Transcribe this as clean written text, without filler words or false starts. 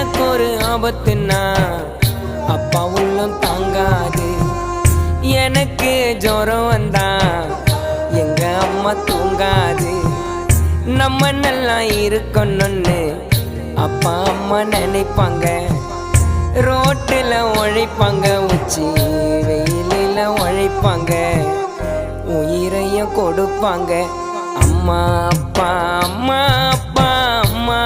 எனக்கு ஒரு ஆபத்துன்னா அப்பா உள்ளம் தாங்காது. எனக்கு ஜுரம் வந்தா எங்க அம்மா தூங்காது. நம்ம நல்லா இருக்கணும்னு அப்பா அம்மா நினைப்பாங்க. ரோட்டில் உழைப்பாங்க, உச்சி வெயிலில் உழைப்பாங்க, உயிரையும் கொடுப்பாங்க. அம்மா அப்பா அம்மா அப்பா அம்மா.